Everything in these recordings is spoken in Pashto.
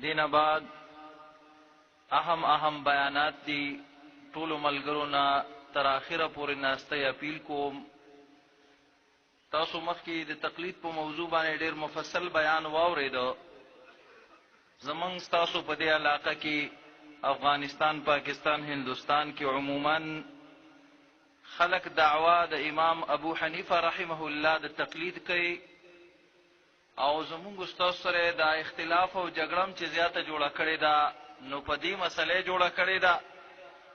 دین بعد اهم بیانات دي ټولو ملګرو نه تر اخره پورې ناسته اپیل کوم. تاسو مخکې د تقلید په موضوع باندې ډېر مفصل بیان واورېدو. زمونږ تاسو په دې علاقه کې افغانستان، پاکستان، هندوستان کې عموما خلق دعوا د امام ابو حنیفه رحمه الله د تقلید کوي او زمونږ استاد سره دا اختلاف او جګړم چې زیاته جوړه کړې ده. نو په دې مسلې جوړه کړې ده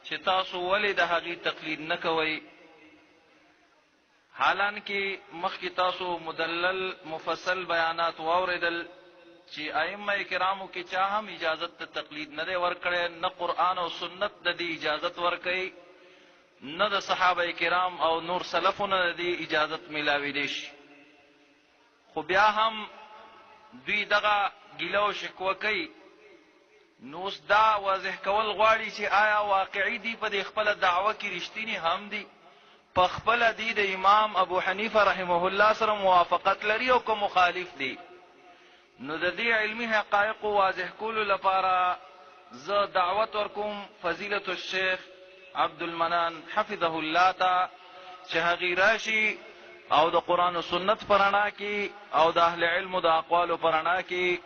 چې تاسو ولې د هغې تقلید نه کوئ، حالانکه مخکې تاسو مدلل مفصل بیانات واورېدل چې ائمه کرامو کې چا هم اجازت د تقلید نه دی ورکړی، نه قرآن او سنت د دې اجازت ورکوي، نه د صحابه کرام او نور سلفونه د دې اجازت میلاویدی شي. خو بیا هم دوی دغه ګیله او شکوه کوي. نو اوس دا واضح کول غواړي چې آیا واقعي دي په دې خپله دعوه کې رښتینې هم دي، په خپله دي د امام ابو حنیفه رحمه الله سره موافقت لري او که مخالف دي. نو د دې علمي حقایقو واضح کولو لپاره زه دعوت ورکوم فضیلة الشیخ عبدالمنان حفظه الله ته چې هغې راشي او د قرآن و سنت په رڼا کې او د اهل علمو د اقوالو په رڼا کې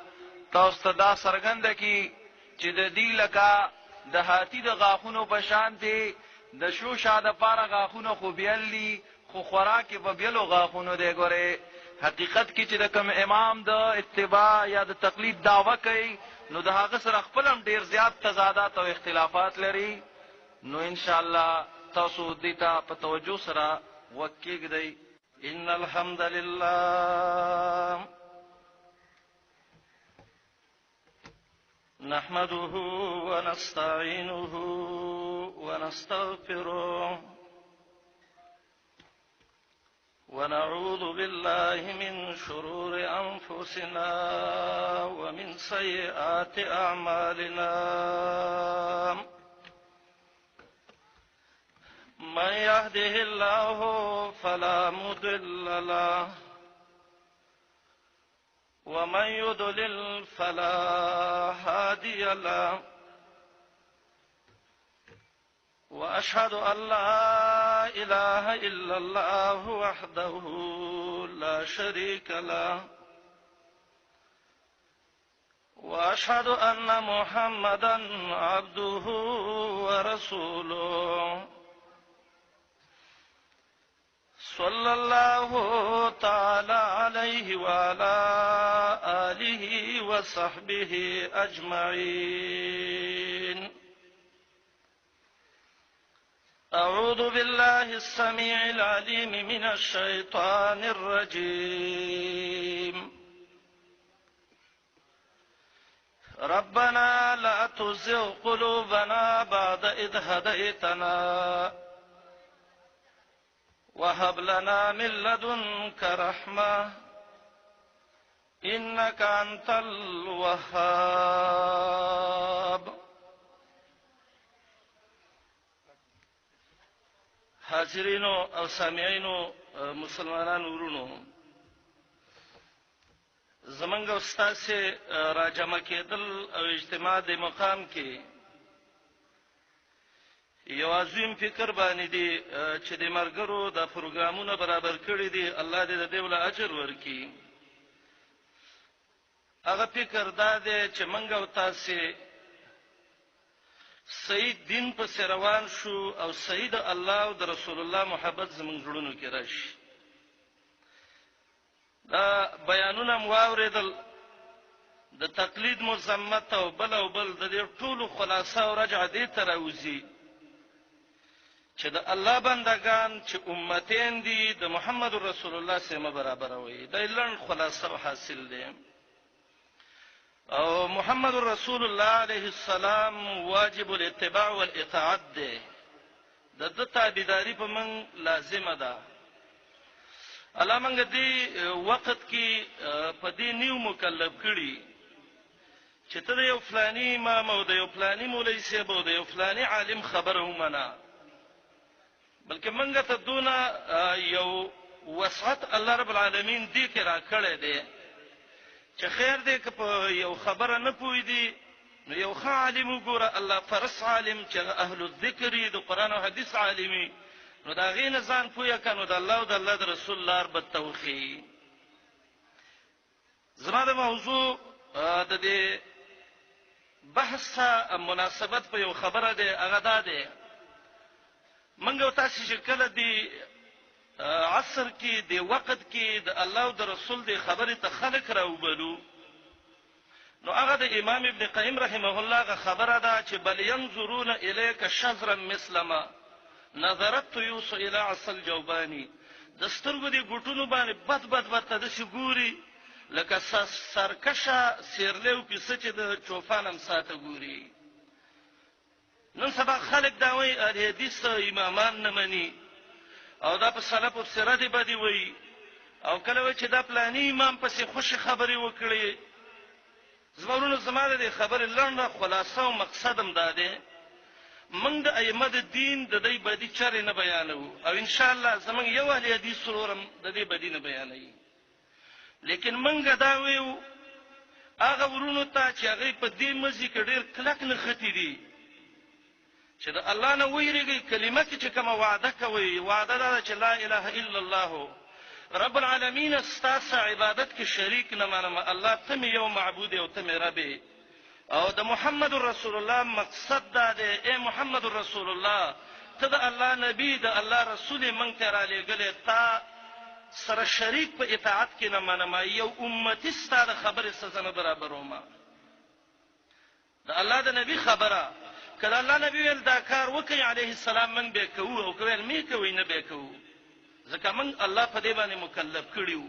تاسو ته دا څرګنده کړي چې د دې لکه د هاتي د غاښونو په شانتې د شوشا دپاره غاښونه خو بیل دي، خو خوراک یې په بیلو غاښونو دی. ګورې حقیقت کې چې د کوم امام د اتباع یا د تقلید دعوه کوي نو د هغه سره خپل هم ډېر زیات تضادات او اختلافات لري. نو انشاءالله تاسو دې ته په توجه سره غوږ کېږدئ. ان الحمد لله نحمده ونستعينه ونستغفره ونعوذ بالله من شرور أنفسنا ومن سيئات أعمالنا من يهده الله فلا مضل له ومن يضلل فلا هادي له وأشهد أن لا إله إلا الله وحده لا شريك له وأشهد أن محمدا عبده ورسوله صلى الله تعالى عليه وعلى آله وصحبه أجمعين. أعوذ بالله السميع العليم من الشيطان الرجيم. ربنا لا تزغ قلوبنا بعد إذ هديتنا وهب لنا من لدنك رحمة إنك أنت الوهاب. حاضرینو او سامعینو مسلمانانو ورونو، زمونږ استاد سے راجمع کېدل او اجتماع د مقام کې یو عظیم فکر باندې دی چې د مرګرو د پروګرامونو برابر کړی دی. الله دې د دې ول اجر ورکړي. هغه فکر دا دی چې موږ او تاسو صحیح دین په روان شو او صحیح د الله او د رسول الله محبت زموږ زړونو کې راشي. دا بیانونه مو واورېدل د تقلید مذمت او بل د دې ټولو خلاصه او رجعه دې ته راوځي چې د الله بندگان چې امتین دي د محمد رسول الله سره برابر وي. دا لړن خلاصه حاصل دي او محمد رسول الله عليه السلام واجب الاتباع والاطاعت ده. د تابعداري په من لازمه ده. الله موږ دې وخت کې په دې نیو مکلف کړي چې ته د یو فلاني امام او د یو فلاني مولوي صاحب او د یو فلاني عالم خبره ومنه، بلکې موږ ته دونه یو وسعت الله رب العالمین دې کې را کړی دی چې خیر دې که په یو خبره نه پوي دي نو یو ښه عالم وګوره، الله فرس عالم چې اهل الذکر د قرآن او حدیث عالمي، نو دا غي نه ځان پوهه کنو د الله او د الله د رسول لار به توخی. زما د موضوع د دې بحث مناسبت په یو خبره ده، هغه ده منګو تاسو چې کله دی عصر کې دی وخت کې د الله او د رسول دی خبره ته خلق راوبلو، نو هغه د امام ابن قیم رحمه الله غ خبره ده چې بل ينظرون الیک شذرا مثلما نظرت یوسف الی عسل جوبانی، د سترګو دی ګټونو باندې بد ته شګوري لکه سرکشه سیرلیو پیسه چې د چوفانم ساته ګوري. نن سبا خلک دا وایي حدیث امامان نه مني او دا په سلف او سیرت باندې وایي، او کله وایي چې دا پلاني امام پسې خوش خبري وکړي. زمونږ زماده د خبرې لړنه خلاصه او مقصدم دا ده، موږ د ائمه د دین د دې بدی چارې نه بیانو، او ان شاء الله زمونږ یو اهل حدیث سرورم د دې بدی نه بیانوي. لیکن موږ دا وایو هغه ورونو ته چې هغه په دې مزي کې ډېر کلک نه ختی دي چې د الله نه ویریږي، کلمه کې چې کوم وعده کوي وعده ده چې لا اله الا الله رب العالمین استاس عبادت کې شریک نه منم، الله ته یو معبود او ته رب، او د محمد رسول الله مقصد دا ده اے محمد رسول الله ته د الله نبی د الله رسول مونږ ته را لېږلې، تا سره شریک په اطاعت کې نه منم، یو امتی ستاره خبره سزنه برابرومه. د الله د نبی خبره کله الله نبی ول دا کار وکي علیه السلام من به کوو او کوي می کوي نه به کوو، ځکه من الله په دې باندې مکلف کړیو.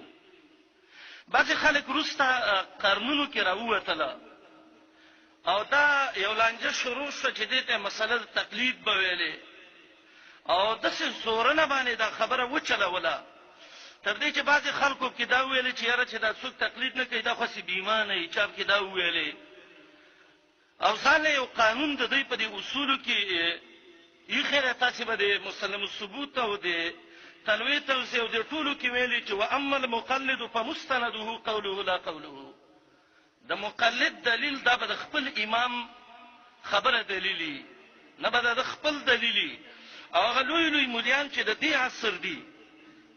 بعض خلک روسته قرنونو کې راووتله او دا یو لانجه شروع شو چې دې ته مسله د تقلید به ویلې، او د څه زورنه باندې دا خبره وچلوله تر دې چې بعض خلکو کې دا ویلې چې یاره چې دا څوک تقلید نه کوي دا خو سي بیمانه ای چا کې دا ویلې، او ځاله یو قانون د دې په دې اصولو کې یې خیره تاسو به د مسلم ثبوت او د تنویع توسعه او د ټولو کې ویلي چې واما المقلد فمستنده قوله لا قوله، د مقلد دلیل دا به د خپل امام خبره دلیلی نه به د خپل دلیلی، او هغه لوی مليان چې د دې عصر دي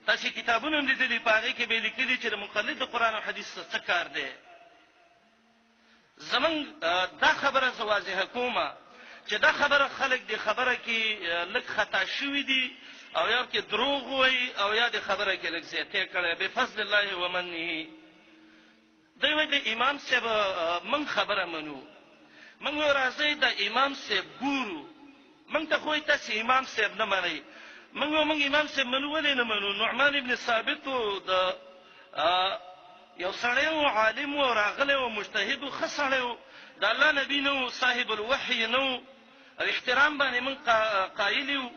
تاسو کتابونه هم لیدلي پاره کې به لیکلي چې د مقلد د قران او حدیث څه کار دی. زمون دا خبره واضحه کومه چې دا خبره خلک د خبره کې لږ خطا شوی دي او یا کې دروغ وایي او یا د خبره کې لږ زیاته کړي به فضل الله ومنه. دوی د امام صاحب من خبره منو، من راځي د امام صاحب ګورو، من ته خو تاسو امام صاحب نه منئ، من امام صاحب منو ولې نه منو؟ نعمان ابن ثابت د یو سړی او عالم او راغله او مجتهد او خسړی د الله نبی نو صاحب الوحی نو احترام باندې من قایل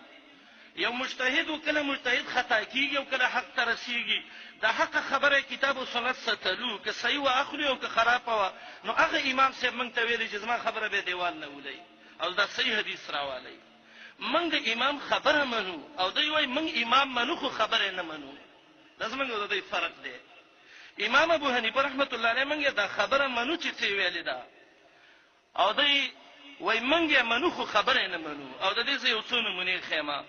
یو مجتهد کله مجتهد خطا کیږي او کله حق ته رسیږي، دا حق خبره کتاب او سنت ستلو که صحیح و اخلي او که خراب و نو هغه امام صاحب من ته ویلي چې زما خبره به دیوال نه ولي او دا صحیح حدیث راوالي. من د امام خبره منو او دوی وای من امام منو خو خبره نه منو، دا زمونږ د دې فرق دی. امام ابو حنیفه رحمت الله علیه منګه دا خبره منو چې څه ویل دا، او دوی وای منګه منو خو خبره نه منو، او د دې یو څو نمونه خیمه.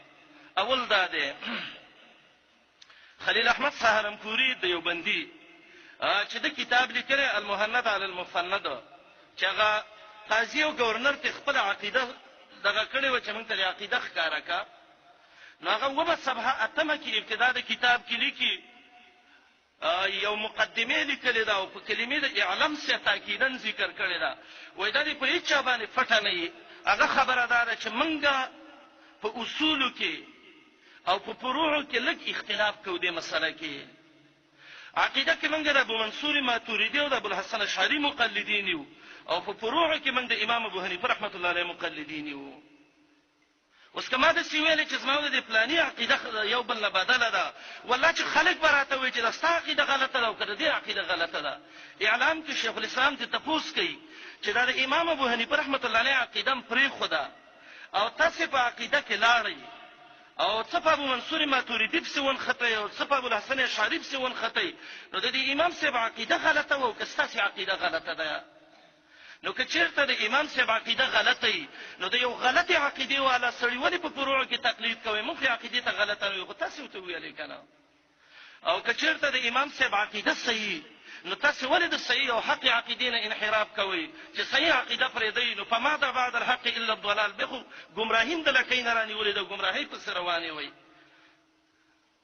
اول دا ده خلیل احمد سهارنپوری دیوبندی چې د کتاب لیکل المهند علی المفند چې هغه قاضي او گورنر ته خپل عقیده دغه کړي و چې موږ ته عقیده ښکارا کا، نو هغه وبه صفحه اتمه کې ابتدا د کتاب کې لیکي یو مقدمه لیکل دا او په کلمې د اعلام سره تاکیدن ذکر کړی دا، وای دا په هیڅ باندې پټه نه هغه خبره ده چې موږ په اصولو کې او په فروعو کې لږ اختلاف کوو د مسله کې. عقیده کې موږ د ابو منصور ماتوریدی او د ابو الحسن اشعری مقلدین یو، او په فروعو کې موږ د امام ابو حنیفه رحمت الله علیه مقلدین یو. اوس کما د سیویل چې زموږ د پلاني عقیده یو بل نه بدله ده، والله چې خلک براته وي چې دا عقیده غلطه ده او کړه دې عقیده غلطه ده. اعلام کې شیخ الاسلام ته تپوس کوي چې دا د امام ابو حنیفه رحمت الله علیه عقیده پرې خدا او تاسو په عقیده کې لاړی او څه په ابو منصور ماتوریدی پسې ونختی او څه په ابوالحسن اشعري پسې ونختی، نو د دې امام صاحب عقیده غلطه وه او که ستاسې عقیده غلطه ده. نو که چېرته د امام صاحب عقیده غلطه وي نو د یو غلطې عقیدې والا سړي ولې په فروعو کې تقلید کوئ؟ موږ خو عقیدې ته غلطه نه وي، خو تاسې ورته وویلې که نه. او که چېرته د امام صاحب عقیده صحیح نو تاسې ولې د صحیح او حق عقیدې نه انحراف کوئ چې صحیح عقیده پرېږدئ؟ نو فماذا بعد الحق الا الضلال، بیا خو ګمراهي هم د لکۍ نه رانیولې ده، ګمراهۍ پسې روانې وئ.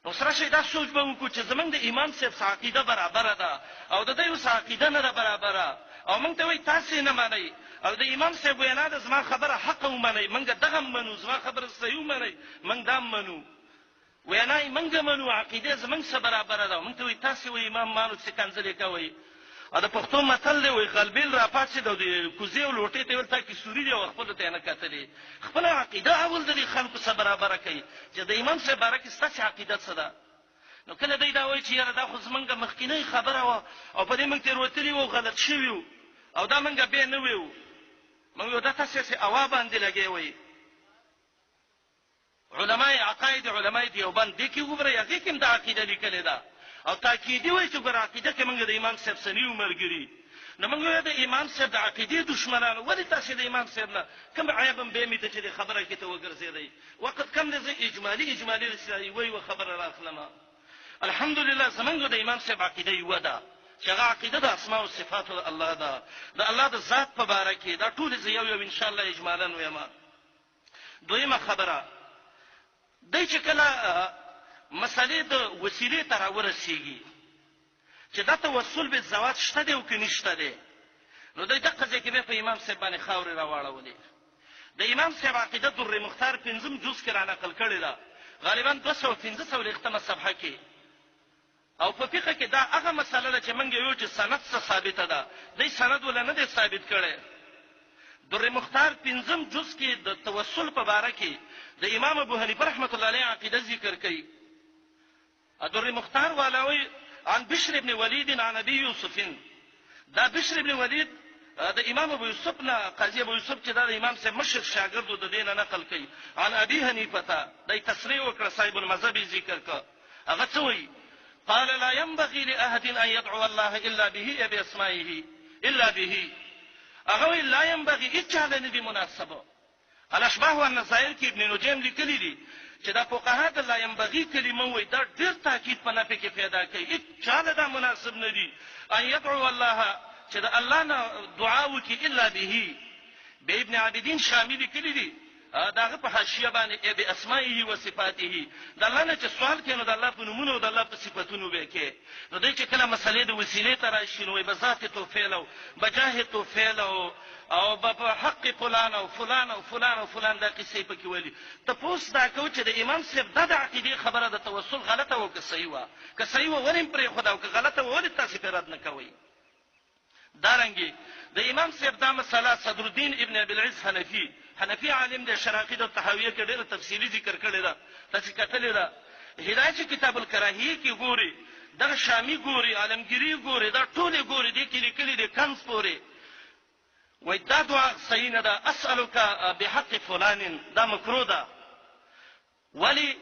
نو سره شئ دا سوچ به وکړو چې زموږ د امام صاحب څه عقیده برابره ده او د دوی اوس عقیده نه ده برابره، او موږ ته وایي تاسې نه منئ، او د امام صاحب وینا ده زما خبره حق ومنئ، موږ دغه هم منو، زما خبره صحیح ومنئ، موږ دا هم منو، وینا یې موږ منو، عقیده زموږ څه برابره ده. موږ ته وایي تاسې وایي امام مانو چې کنځلې کوئ. او د پښتو متل دی وایي غلبېل راپاڅېد او د کوزې او لوټې ته یې ویل تا کې سوري دی او خپلو ته یې نه کتلې. خپله عقیده اول د دې خلکو څه برابره کوي چې د امام صاحب باره کې ستاسې عقیده څه ده. نو کله دی دا وایي چې یاره دا خو زموږ مخکینۍ خبره وه او په دې موږ تېروتلي وو، غلط شوي وو او دا موږ بیا نه ویو. موږ ویو دا تاسې هسې هوا باندې لګوئ. علمای عقاید علمای دیوبند دې کې وګورئ، هغې کې هم دا عقیده لیکلې ده او تاکیدي وایي چې ګوره عقیده کې موږ د امام صاحب څه نه یو ملګري. نو موږ وایو د امام صاحب د عقیدې دشمنانو ولې تاسې د امام صاحب نه کوم عیب هم بیا مې ته چې د خبره کې ته وګرځېدئ؟ وقت کم دی زه اجمالي رسالې وایي خبره راخلمه. الحمدلله زموږ د امام صاحب عقیده یوه ده چې هغه عقیده د اسماء او صفاتو د الله ده، د الله د ذات په باره کې. دا ټولې زه یو انشاءالله اجمالا ویم. دویمه خبره دی چې کله مسلې د وسیلې ته راورسېږي چې دا توسل بالذوات شته دی او که نشته دی، نو دی دقه ځای کې بیا په امام صاحب باندې خاورې راواړولې. د امام صاحب عقیده در مختار 5 جز کې رانقل کړې ده، غالبا 215 صفحه کې. او په فقه کې دا هغه مسله ده چې موږ یو چې سند څه ثابته ده، دی سند ولا نه دی ثابت کړی. در مختار 5 جز کې د توسل په باره کې د امام ابو حنیفه رحمت الله علیه عقیده ذکر کوي. در مختار والاوی عن بشر ابن ولید عن ابي يوسف، دا بشر ابن ولید د امام ابو یوسف نه، قاضي ابو یوسف چې دا د امام صاحب مشر شاګرد و، د دې نه نقل کوي. عن ابي حنیفه ته دی تصریح وکړه، صاحب المذهب ذکر کړه. هغه څه وایي؟ قال لا ينبغي لاحد ان يدعو الله الا به باسمائه الا به. هغه وایي لا ينبغي هیڅ چاله نه دي مناسبه. الاشباح والنظائر کې ابن نجیم لیکلي دي چې دا فقها د لا ينبغي کلمه وایي دا ډېر تاکید په نفي کې پیدا کوي. هیڅ چاله دا مناسب نه دي ان يدعو الله چې د الله نه دعا وکړي الا به. به ابن عابدین شامی لیکلي دي دا هغه په حاشیه باندې باسمائه و صفاته، د الله نه چې سوال کوي نو د الله په نومونو او د الله په صفاتونو به کوي. نو دی چې کله مسلې د وسیلې ته راشي نو بذات توفیل او بجاه توفیل او په حق فلان او فلان او فلان او فلان دا قصې پکې ولي. تپوس دا کوي چې د امام صاحب د عقیدې خبره د توسل غلطه او که صحیح وه، که صحیح وه ولې پرې خدا او که غلطه وه ولې تاسې پرې رد نه کوئ؟ دارنګې د امام صاحب دا مسله صدر الدین ابن ابي العز حنفي عالم دی، شرح عقیده الطحاویه کې ډېره تفصیلي ذکر کړې ده، تاسې کتلې ده. هدایت کتاب الکراهیه کې ګوري، دغه شامی ګوري، عالمگیری ګوري، دا ټولې ګوري، دې کې لیکلي دي کنز پورې. وایي دا دعا صحیح نه ده، اسألک بحق فلان، دا مکروه ده. ولې؟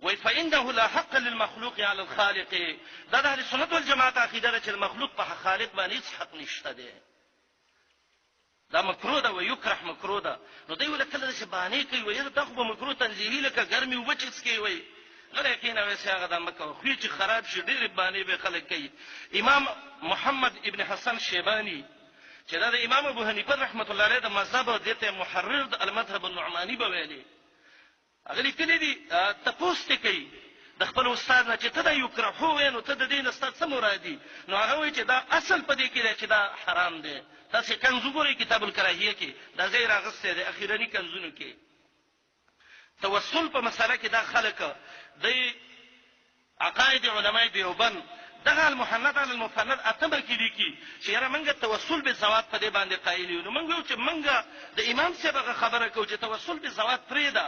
وایي فإنه لا حق للمخلوق على الخالق. دا د اهل سنت والجماعت عقیده ده چې المخلوق په خالق باندې هیڅ حق نشته دی، دا مکروه ده ویکره مکروه ده. نو دی ولې کله داسې بهانې کوي وایي دا خو به مکروه تنزیهي لکه ګرمې اوبه چسکې وایي غلی کښېنه وایسې هغه دا مه کوه، خوی چې خراب شي ډېرې بهانې به خلک کوي. امام محمد ابن حسن شیباني چې دا د امام ابو حنیفه رحمت الله علیه د مذهب دې ته محرر د المذهب النعماني به ویلې، هغه لیکلي دي تپوس ته کوي د خپل استاد نه چې ته دا یکرهو وایې نو ته د دې نه ستا څه مراد دي؟ نو هغه وایي چې دا اصل په دې کې دی چې دا حرام دی. تاسې کنز وګورئ کتاب الکراهیه کې دا ځای راغستی دی، اخیرني کنزونو کې. توسل په مسله کې دا خلک د عقاید علمای دیوبند دغه المحند علی المفند اتمه کې لیکي چې یاره موږ توسل بالذوات په دې باندې قایل یو. نو موږ وایو چې موږ د امام صاحب هغه خبره کوو چې توسل بالذوات پرېږده.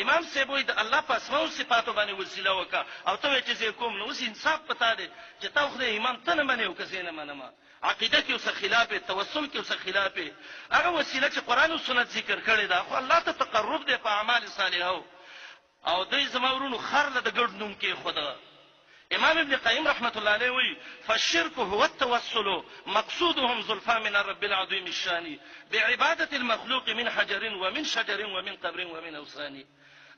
امام صاحب وایي د الله په اسماء او صفاتو باندې وسیله وکړه او ته وایې چې زه کوم. نو اوس انصاف په تا دی چې تا خو د امام ته نه منې او که زه نه منم. عقیده کې اوسه خلاف دی، توسل کې اوسه خلاف دی. هغه وسیله چې قرآن او سنت ذکر کړې ده خو الله ته تقرب دی په اعمال صالحو، او دوی زما ورونو خر له د ګډ نوم کې خدا. امام ابن قیم رحمت الله علیه وی فالشرك هو التوسل مقصودهم زلفى من الرب العظيم الشان بعباده المخلوق من حجر ومن شجر ومن قبر ومن اوثان.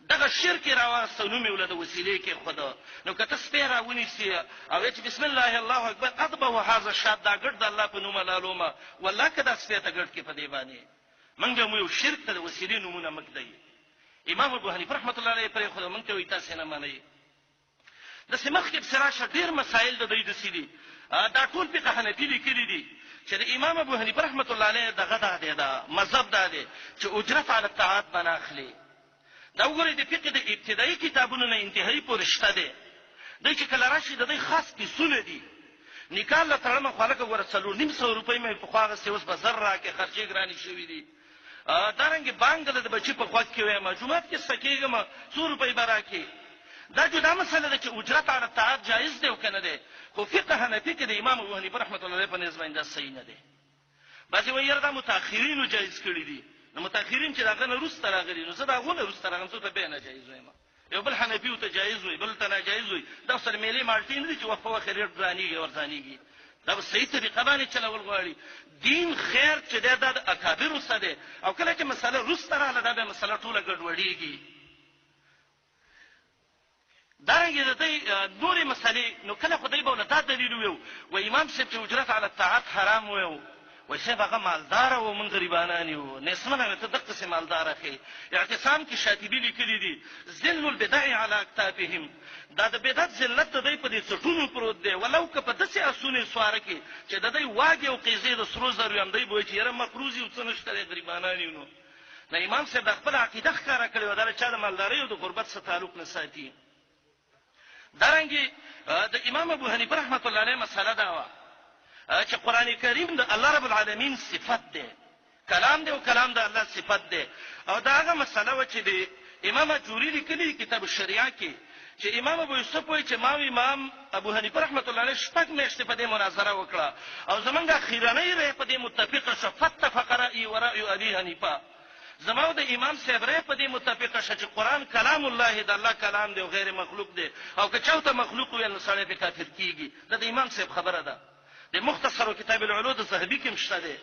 دغه شرک راوستنو مې ولده وسیلې کې خدا. نو کته سپیرا ونیسی او چې بسم الله الله اکبر اطبه هذا الشاد دا ګډ د الله په نوم لالوما والله کدا سپیته ګډ کې په دی باندې منګه مو شرک ته وسیلې نمونه مکدی. امام ابو حنیفه رحمت الله علیه پر خدا مونږ ته وی تاسو نه مانی د سمخ کې سراشه ډیر مسائل د دوی د سیدي دا ټول په حنفي لیکلي دي چې د امام ابو حنیفه رحمت الله علیه دغه دا مذهب دی چې اجرت علی الطاعات بناخلي. دا وګورئ د فقه د ابتدایي کتابونو نه انتهایی پورې شته دی. دوی چې کله راشي د دوی خاص قصونه دي. نکاح له تړمه خلک ور 400 روپۍ مې په خواغه سیوس بازار راکې خرچې ګرانی شوې دي. دارنګ بانګ د بچی په خوا کې وای ما جمعه کې سکیګم 100 روپۍ براکې. دا جدا مسله ده چې اجرت علی الطاعات جایز دی او کنه دی. خو فقه حنفي کې د امام ابو حنیفه رحمت الله علیه په نسبت باندې صحیح نه دی. بعضی وایي دا متأخرینو جایز کړی دي. نو متأخرین چې داغه روسته راغلي نو زه داغه روسته راغم څه ته به نه جایز وایم. یو بل حنفي ته جایز وي بل ته ناجایز وي. دا سره میلي مالټین دي چې وقفه وخریر درانیږي ورځانیږي. دا به صحیح طریقه باندې چلول غواړي. دین خیر چې د اکابر سره او کله چې مسله روسته رااله دا به مسله ټوله ګډوډیږي. دارنګه د دې نورې مسلې نو کله خدای به ولدا دلیل ویو و امام صاحب چې اجرت علی الطاعات حرام ویو و صاحب هغه مالدار او من غریبانان یو نسمنه ته دغه څه مالدار اخی. اعتصام کې شاطبی لیکلی دي ذل البدع علی اکتافهم. دا د بدعت ذلت د دې په دې څټونو پروت دی ولو که په دسه اسونه سواره کې چې د دې واګي او قیزې د سرو زر هم دی به چې یره مفروضی او څنشته غریبانان یو. نو امام صاحب د خپل عقیده ښکارا کړی و دا چې د مالداري او د غربت سره تعلق نه ساتي. دارنګه د امام ابو حنیفه رحمت الله علیه مسله دا و چې قران کریم د الله رب العالمین صفت ده. کلام دی او کلام د الله صفت ده. او دا هغه مسله و چې د امام جوری لیکلي کتاب الشریعه کې چې امام ابو یوسف وایي چې ما امام ابو حنیفه رحمت الله علیه شپږ میاشتې په دې مناظره وکړه او زمونږ اخیرنۍ رأی په دې متفقه شو فتفق رأی و رأی ابي حنیفه. زمو د امام صاحب رأی په دې متفقه شو چې قران کلام الله د الله کلام دی او غیر مخلوق دی او که چاته مخلوق وي نو سړی په کافر کیږي. دا د امام صاحب خبره ده. د مختصر کتاب العلوم د صحابي کې مشته ده.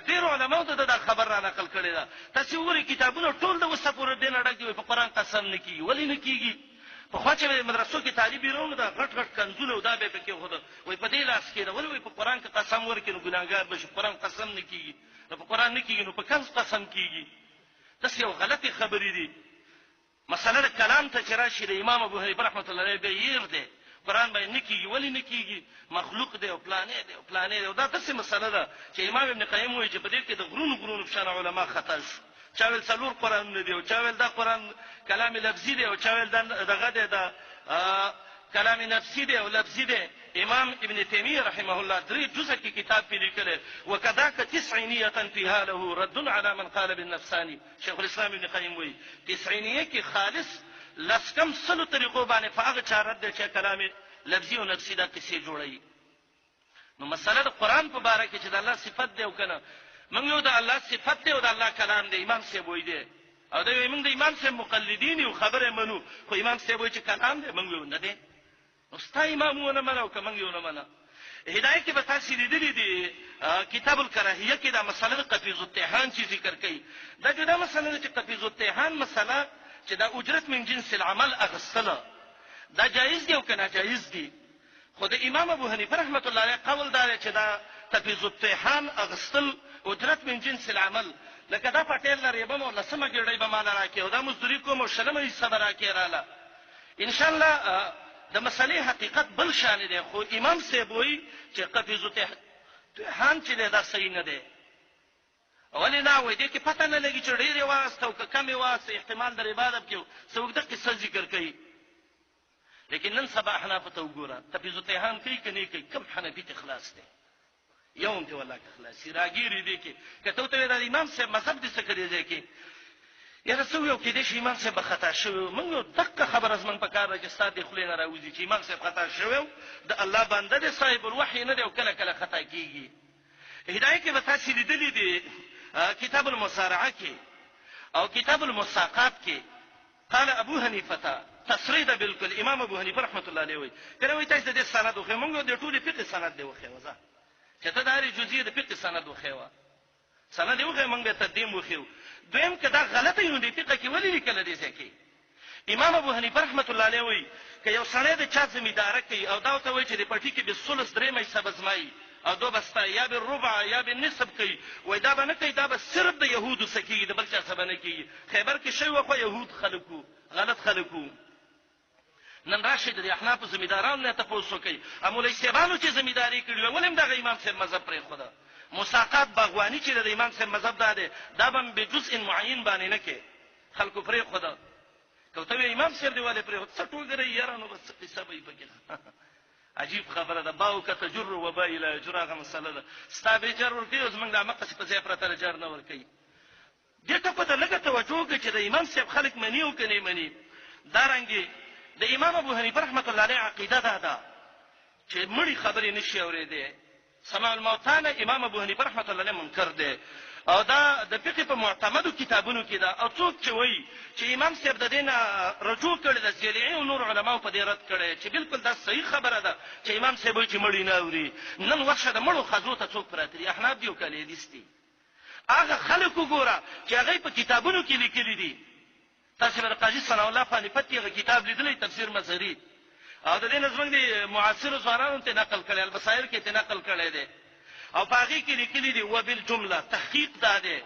ډیر علماء ته دا خبر را نقل کړي ده. تاسو وګورئ کتابونه ټول د وسپور دین اړه دی په قران قسم نه کیږي ولی نه کیږي. په خوا چې مدرسو کې طالب یې دا غټ غټ کنزونه او دا به پکې خود وای په دې لاس کې دا ولی په قران کې قسم ورکړي نو ګناګار بشي. قران قسم نه کیږي نو په قران نه کیږي نو په کنز قسم کیږي. دا یو غلطی خبرې دي. مسله کلام ته چې راشي د امام ابو حنیفه رحمت الله علیه به ير دی قران باندې نه کیږي ولی نه کیږي مخلوق دی او پلانې دی او پلانې دی. دا څه مسله ده چې امام ابن قیم وایي چې په دې کې د غرونو فشان علما خطا شو. چا ویل څلور قران نه دی او چا ویل دا قران کلام لفظي دی او چا ویل دغه دی دا کلام نفسي دی او لفظي دی. امام ابن تیمیه رحمه الله درې جزء کې کتاب په لیکل وکذاک تسعینیه فيها له رد على من قال بالنفساني. شیخ الاسلام ابن قیم وایي تسعینیه کې خالص لسکم سلو طریقو باندې فاغه چارت دی چې کلام لفظي او نفسي دا کیسې جوړي. نو مسله د قران په باره کې چې د الله صفت دی او کنه موږ یو د الله صفت دی او د الله کلام دی. امام صاحب وایي دی او دا موږ د امام صاحب مقلدین او خبره منو خو امام صاحب وایي چې کلام دی موږ نه دی. نو ستا امامونه منو که موږ یو نه منو. هدايه کې به تاسو لیدلې دي کتاب الکراهیه کې دا مسله د قفیز التهان چې ذکر کړي. دا جدا مسله ده چې قفیز التهان مسله چې دا اجرت من جنس العمل اغسله دا جایز دی او که ناجایز دی. خو د امام ابو حنیفه رحمت الله علیه قول دا چې دا قفیز التهان اغسل اجرت من جنس العمل لکه دا پټیل لري به مو لسمه ګړۍ به مال راکې او دا مزدوری کوم او شلمه حصہ راکې رااله. ان شاء الله د مسلې حقیقت بل شان دی. خو امام صاحب وایي چې قفیز التهان چې دا صحیح نه دی. اولی نه وای دې کې پته نه لګی چې ډېرې واسطه او کمې واسطه احتمال در عبادت کې څوک د قصه ذکر کوي. لیکن نن سبا حناف ته وګوره قفیز التهان کوي کني کوي کم حنفي ته خلاص دی یوم ته والله که خلاصي راګيري دي کې کته ته د امام صاحب مذهب دي څه کړی دی کې یا رسول یو کې د امام صاحب خطا شوی. موږ دغه خبر از من په کار راځي د خلینو راوځي چې امام صاحب خطا شوی د الله بنده دی صاحب الوحی نه دی او کله کله خطا کیږي. هدايه کې به تاسو لیدلې دي کتاب المصارعه کې او کتاب المساقات کې قال ابو حنیفه تصریح ده بالکل امام ابو حنیفه رحمت الله علیه وی کله وی تاسو د سند خو موږ د ټولي فقه سند دی وخه وځه چې ته د هر جزئیه د فقه سند وخه وا سند وخه موږ به تقدیم وخیو دویم کدا غلطه یو دی فقه کې ولې لیکل دي ځکه امام ابو حنیفه رحمت الله علیه وی ک یو سړی د چا زمیدار کوي او دا ته وی چې د پټی کې به ثلث درې مې سبزمای او دو بستا یا به ربع یا به نصف کوي وای دا باندې کوي دا به صرف د يهودو سکی د بل چا څه باندې کوي خیبر کې شی وخو يهود خلکو غلط خلکو نن راشد د احناف زمیدارانو نه تاسو کوي امولای سیبانو چې زمیداری کړی ولیم د امام صاحب مذهب پرې خدا مساقات باغوانی چې د امام صاحب مذهب ده دا به به جزء معین باندې نه کې خلکو پرې خدا کوته امام صاحب دی والے پرې څه ټول غره یارانو بس قصه به پکې عجیب خبره ده باو ک تجر و با الى جراغه مسله ده ستابه جر ورکی اوس موږ د مقص په ځای پرته جر نه ورکی دې ته په لګه توجه کې چې د امام صاحب خلک منی او کني منی دارنګي د امام ابو حنیفه رحمت الله علیه عقیده ده چې مړی خبرې نشي اورېده سماع الموتانه امام ابو حنیفه رحمت الله علیه منکر ده او دا د فقه په معتمدو کتابونو کې ده او څوک چې وایي چې امام صاحب د دینه رجوع کړی د زیلعی او نور علماو په دې رد کړي چې بالکل دا صحیح خبره ده چې امام صاحب وایي چې مړی نه اوري نن ورشه د مړو خزو ته څوک پراته احناف دی او کلیدیستی هغه خلک وګوره چې هغه په کتابونو کې لیکلي دي تاسو د قاضي ثنا الله فانی فتیغه کتاب لیدلی تفسیر مظهری او د دې نظم دی معاصر ځوانانو ته نقل کړي البصائر کې ته نقل کړي دي او باقي کې لیکلي دي وبالجمله تحقیق ده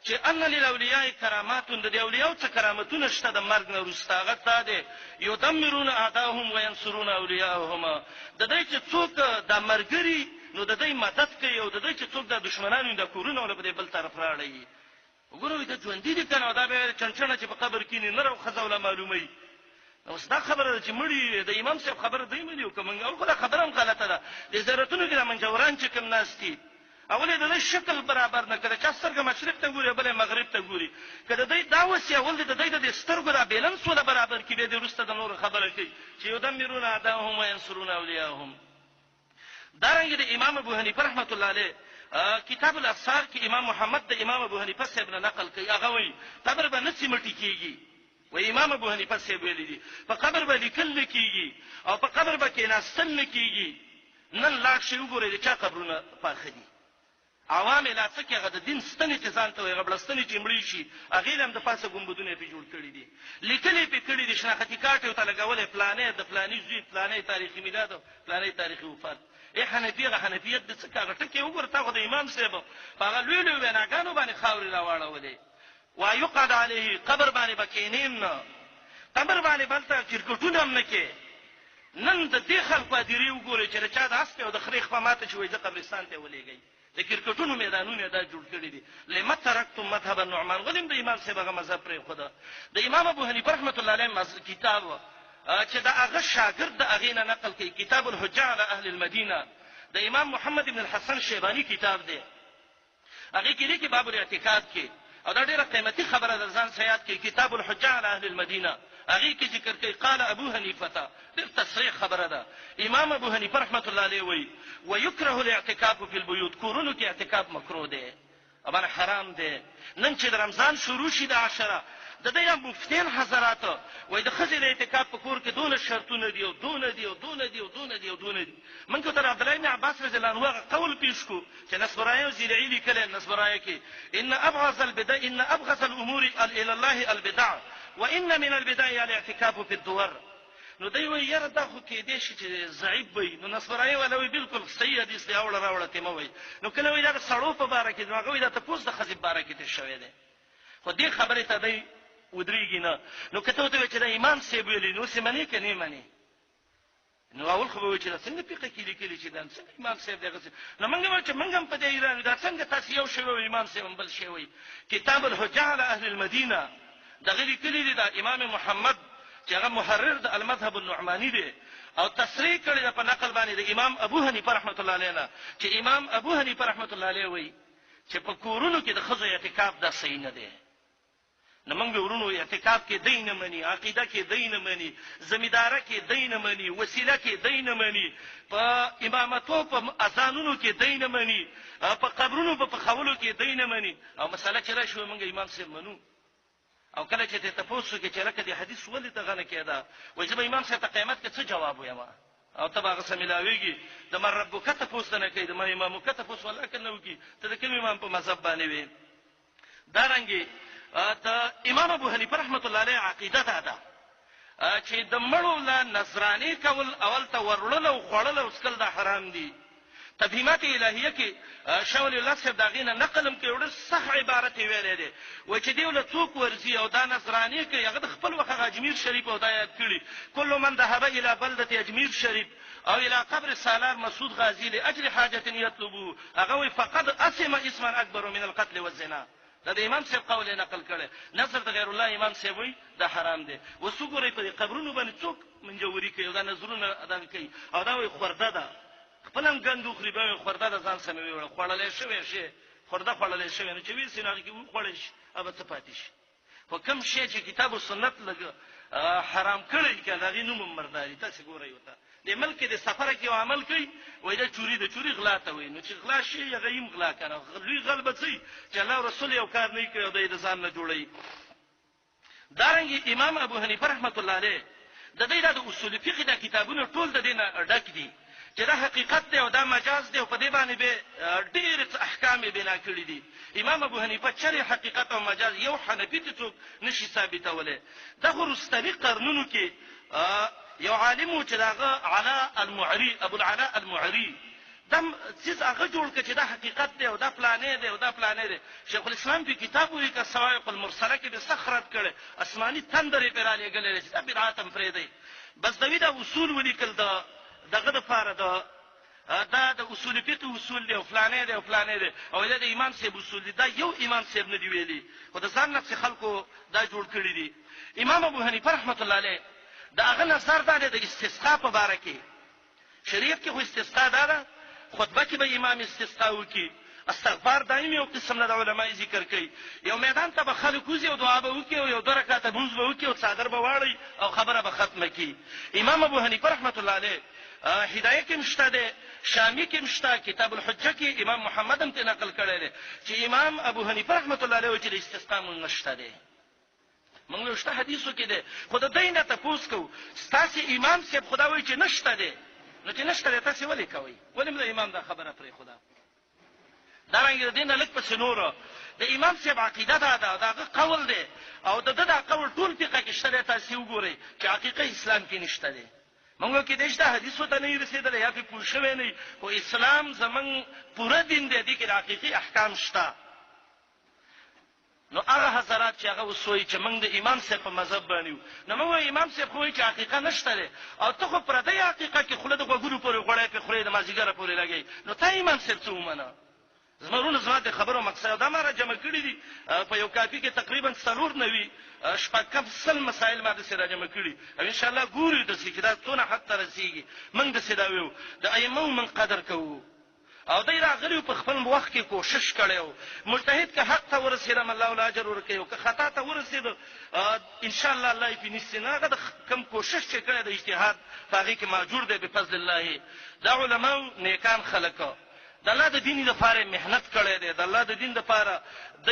چې ان للاولیاء کرامات د اولیاء څخه کرامتونه شته د مرګ نه وروسته هغه ده یدمرون اعداهم وینصرون اولیاءهم د دې چې څوک د مرګري نو د دې مدد کوي او د دې چې څوک د دشمنانو د کورونو له بل طرف راړي وګورئ د ژوند دي کنه دا به چنچنه چې په قبر کې نه راو خزوله معلومي اوس دا خبره چې مړی د امام صاحب خبره دی مې یو کوم او خدای خبره هم غلطه ده د زیارتونو کې د منجوران چې کوم ناشتي اولې د شکل برابر نه کړي چې سترګه مشرق ته ګوري بلې مغرب ته ګوري کله دای دا وسی اول د دای د سترګو د بیلنس ولا برابر کې به د رسته د نور خبره کوي چې یدمرون اعداهم وینصرون اولیاءهم دارنګه د امام ابو حنیفه رحمت الله علیه کتاب الافسار کې امام محمد د امام ابو حنیفه صاحب نه نقل کوي هغه وایي قبر به نسی مټی کیږي و امام ابو حنیفه صاحب ویلي دي په قبر به لیکل کیږي او په قبر به کېناستل کیږي نن لاړ شي وګورئ چې قبرونه پاخه دي عوامل اڅکه غد دین ستنې چې ځان ته غبلستنې چې مړی شي هغه هم د پاسه ګمبدونه په جوړ کړی دي لیکلې په کړی دي شناختی کارت او تلګولې پلانې د پلانې زوی پلانې تاریخي میلاد پلانې تاریخي وفات حنفیت د څه کاغه ټکی وګورته خو د امام صاحب هغه لوی لوی وناګانو باندې خاوري راوړولې ويقعد عليه قبر باندې بکینین قبر باندې بلته چرکټونه هم نه کې نن د دې خلکو ادری وګوري چې چا د استه او د خریخ په ماته شوې د قبرستان ته ولېږي د کرکټونو میدانونه دا جوړ کړی دي لمت ترکتم مذهب النعمان ولیم د امام صاحب هغه مذهب پرې خدا د امام ابو حنیفه رحمت الله علیه کتاب چې دا هغه شاګرد د هغه نه نقل کوي کتاب الحجه علی اهل المدینه د امام محمد ابن الحسن شیبانی کتاب دی هغه کې لیکي باب الاعتقاد کې او دا ډیره قیمتي خبره ده ځان سیاد کې کتاب الحجه علی اهل المدینه هغه کې ذکر کوي قال ابو حنیفه ډیر تصریح خبره ده امام ابو حنیفه رحمت الله علیه وی ويكره الاعتکاف فی البیوت کورونو کې اعتکاف مکروه ده او باندې حرام ده نن چې رمضان شروع شي د عشره د دې مفتین حضرات وای د خزې د اعتکاف په کور کې دونه شرطونه دي او دونه دي من کو تر عبد الله بن عباس رضی الله عنه قول پیش کو چې نصبرایه او زیلعی لیکل نصبرایه کې ان ابغض الامور الى الله البدع وان من البدع الاعتكاف في الدور نو دوی وی یره دا خو کې دې شي چې ضعیف وي نو نصبرایه ولوي بالکل صحیح حدیث دی اوله راوړه ته مو وي نو کله وی دا سړو په باره کې نو غوي دا تاسو د خزې باره کې ته شوی دی خو دې خبره ته دی ودرېږي نه نو کته ته چې د امام صاحب ویلي نو سیمنه کې نه مانی نو اول خو به چې څنګه فقہ کې لیکلي چې دا څنګه امام صاحب دغه نو موږ هم په دې ایران دا څنګه تاسو یو شی وی امام صاحب بل شی وی کتاب الحجه علی اهل المدینه دغه لیکلي دی د امام محمد چې هغه محرر د المذهب النعمانی دی او تصریح کړی د په نقل باندې د امام ابو حنیفه رحمت الله علیه چې امام ابو حنیفه رحمت الله علیه وی چې په کورونو کې د خزو اعتکاف د صحیح نه دی نو موږ ورونو اعتکاف کې دین منی عقیده کې دین منی زمیداره کې دین منی وسیله کې دین منی په امامتو په اذانونو کې دین منی په قبرونو په خولو کې دین منی او مسله چې را شو موږ امام صاحب منو او کله چې ته تاسو کې چې لکه دې حدیث ولې ته غنه کېده وای چې امام صاحب ته قیامت کې څه جواب وایم او ته هغه سملاویږي د مر ربک ته پوښتنه نه کوي د مې امام کته پوښتنه ولکه نو کی ته د کوم امام په مذهب باندې وې دارنګي ته امام ابو حنیفه رحمۃ اللہ علیه عقیده ده چې د مړو له نصرانی کول اول ته ورړل او خړل او سکل دا حرام دي تفهیمات الهیه کې شاول الله صاحب داغینه نقلم کې وړ صح عبارت ویلې ده و چې دیول څوک ورزي او دا نصرانی کې هغه خپل وخت اجمیر شریف او دایات کړي کل من ذهب الى بلده اجمیر شریف او الى قبر سالار مسعود غازی لاجل حاجه يطلبه هغه فقد اسم اسما اكبر من القتل والزنا دا د امام صاحب قول نقل کړي نظر د غیر الله امام صاحب وي دا حرام دي وسوګوري په قبرونو باندې څوک منجوري کوي دا نظرونه ادا کوي او دا وي خورده ده خپلم ګندو خريبه خورده ده ځان سموي وړ خړلې شوی شي خورده خړلې شوی نو چې وی سيناري کې خړل شي اوبه څه پاتې شي خو کوم شی چې کتاب او سنت لګ حرام کړی کله غي نوم مرداري تاسو ګورئ وته د ملک د سفر کې عمل کوي وای دا چوری غلا ته وای نو چې غلا شي یا غیم غلا کنه لوی غلبه سي چې الله رسول یو کار نه کوي د ځان نه جوړي دارنګي امام ابو حنیفه رحمۃ اللہ علیه د دې د اصول فقه د کتابونو ټول د دینه ډک دي چې دا حقیقت دی او دا مجاز دی او په دې باندې به ډېر احکام بنا کړی دي امام ابو حنیفه چې حقیقت او مجاز یو حنفی ته څوک نشي ثابتوله دا ورستنی قرنونو کې یو عالم چې داغه علاء المعری ابو العلاء المعری دم څه هغه جوړ کړي چې دا حقیقت دی او دا پلانې دی او دا پلانې دی شیخ الاسلام په کتاب وی کا سوائق المرسله کې به سخرت کړي اسماني تندرې پیراله غلې چې دا بدعت هم فرې دی بس دوی دا اصول ولیکل دا دغه د فار دا د اصول فقه اصول دی او فلانې دی او فلانې دی او دا د امام صاحب اصول دی دا یو امام صاحب نه دی ویلي خو د ځان نفس خلکو دا جوړ کړی دي امام ابو حنیفه رحمۃ اللہ علیه دا هغه نظر دا د استسقاء په اړه کې شریعت کې خو استسقاء ده خطبه کې به امام استسقاء وکي استغفار دایمي او قسم نه علماء ذکر کوي یو میدان ته به خلک وزي او دعا به وکي او یو درکاته بوز به وکي او صادر به واړي او خبره به ختمه کی امام ابو حنیفه رحمۃ اللہ علیه هدایه کې مشته ده شامی کې مشته کتاب الحجه کې امام محمد هم نقل کړی دی چې امام ابو حنیفه رحمۃ اللہ علیه چې استسقاء مونږ نشته ده موږ له شته حدیثو کې ده خدای دینه تاسو کو ستاسو امام صاحب خدا وایي چې نشته ده نو چې نشته ده تاسو ولې کوي ولې د امام دا خبره پرې خدا دا رنګ دینه لک په سنورو د امام صاحب عقیده دا قول دی او دا قول ټول فقہ کې شته تاسو وګورئ چې حقیقت اسلام کې نشته ده موږ کې دشته حدیثو ته نه رسیدل یا په پوښښوي نه او اسلام زمون پوره دین دی کې حقيقي احکام شته نو هغه حضرات چې هغه وسوي چې موږ د امام صاحب په مذهب باندې نو موږ امام صاحب خو چې حقیقت نشته ده او ته خو پر دې حقیقت کې خلد غوګورو پر غړې په خوري د مازیګر پورې لګي نو ته امام صاحب څه ومنه زمرونه زما خبرو مقصد دا ما را جمع کړی دي په یو کاپی کې تقریبا 490 شپږ سل مسائل ما د سره جمع کړی او ان شاء الله ګوري د سکدا څونه حق ته رسیږي موږ د سداویو د ایمو من قدر کوو او دای راغلی په خپل وخت کې کوشش کړو مجتهد که حق ته ورسېدم الله ول اجر ورکړي او که خطا ته ورسېد ان شاء الله الله یې نسناغه د کم کوشش چې کړی د اجتهاد هغه کې موجود دی بفضل الله دا علماء نیکان خلک د الله د دین لپاره مهنت کړی دی د الله د دین لپاره د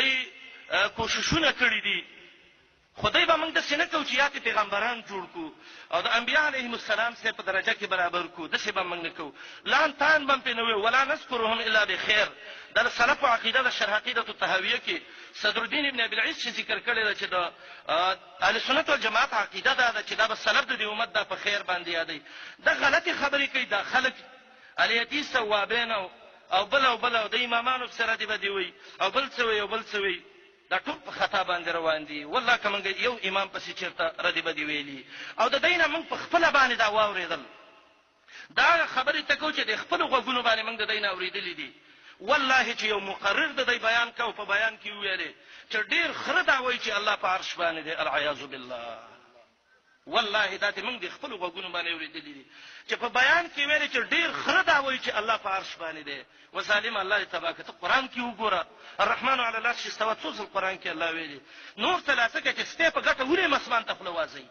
کوششونه کړی دي خدای به موږ د سینه کوچیات پیغمبران جوړ کو او د انبیاء علیهم السلام سره په درجه کې برابر کو د څه به موږ نه کو لان تان بم په نوې ولا نذكرهم الا بخير د سلف عقیده د شرح عقیده الطحاویه کې صدر الدین ابن ابي العز ذکر کړی دی چې د اهل سنت والجماعت عقیده ده چې دا به سلف د امت د په خیر باندې یادي د غلطي خبرې کوي د خلک الیتی ثوابین او بل د امامانو سره دی بدوي او بل څه دا ټول په خطا باندې روان دي والله کومه یو امام پسې چیرته ردی بدی ویلي او د دینه موږ په خپل باندې دا واوریدل دا خبره ته کو چې د خپل غوګونو باندې موږ د دینه اوریدلې دي والله چې یو مقرر د دې بیان کو په بیان کې ویلې چې ډیر خره دا وایي چې الله په عرش باندې دی العیاذ بالله والله دا ته موږ د خپل غوګونو باندې اوریدلې دي چې په بیان کې ویلې چې ډیر خره دا وایي چې الله په عرش باندې دی وسالم الله تبارک ته قران کې وګوره الرحمن على العرش استوى څو القران کې الله ویلي نور ثلاثه کې چې سته په ګټه ورې مسمان ته خپلوازي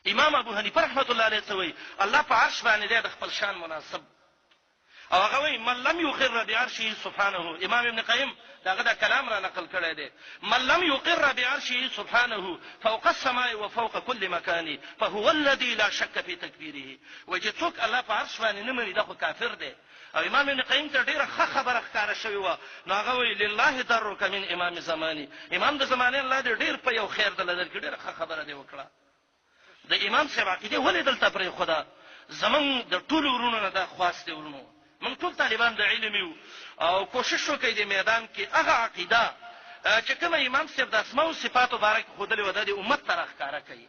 امام ابو حنیفه رحمۃ اللہ علیه سوی الله په عرش باندې د خپل شان مناسب او هغه وایي من لم يقر بعرشه سبحانه. امام ابن قیم داغه دا کلام را نقل کړی دی. من لم يقر بعرشه سبحانه فوق السماء وفوق كل مكان فهو الذي لا شك في تكبيره. وجه څوک الله په عرش باندې نه مني دا خو کافر دی. او امام ابن قیم ته ډیره ښه خبره ښکاره شوې وه. نو هغه وایي لله درک من امام زماني. امام د زمانې الله دې ډیر په یو خیر دله درکړي. ډیره ښه خبره دې وکړه. د امام صاحب عقیده ولې دلته پرېښوده؟ زمونږ د ټولو ورونو نه دا خواست دی. ورونو موږ ټول طالبان د علم یو او کوشش وکړئ د میدان کې هغه عقیده چې کومه امام صاحب د اسماء او صفاتو باره کې ښودلې وه دا د امت ته راښکاره کوي.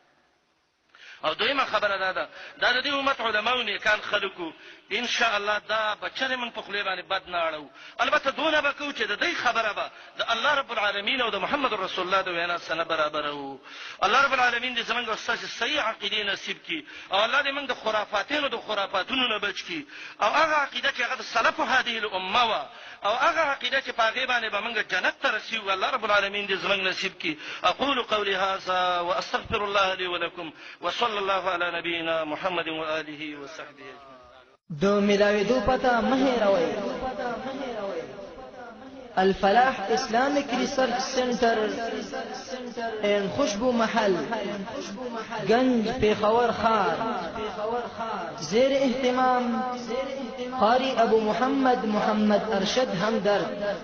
او دویمه خبره دا ده دا د دې امت علماو نیکان خلکو ان شاء الله دا بچره من په خولې باندې بد نه اړو. البته دونه به کوو چې د دې خبره به د الله رب العالمین او د محمد رسول الله د وینا سره برابر وو. الله رب العالمین دې زمونږ استاد صحیح عقیده نصیب کړي او الله دې موږ د خرافاتونو د خرافاتونو نه بچ کړي او هغه عقیده چې هغه د سلف هذه الامه وا او هغه عقیده چې په هغه باندې به موږ جنت ته رسیږو. الله رب العالمین دې زمونږ نصیب کړي. اقول قولي هذا واستغفر الله لي ولكم وصلى الله على نبينا محمد واله وصحبه اجمعين. دو ملاویدو پتا مه هیروئ. الفلاح اسلامک ریسرچ سنٹر این خوشبو محل گنج پیښور خار زیر اهتمام قاری ابو محمد ارشد همدرد.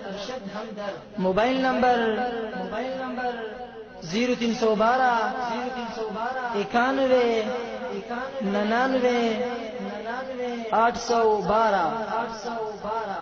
موبائل نمبر 0312 91 99 812.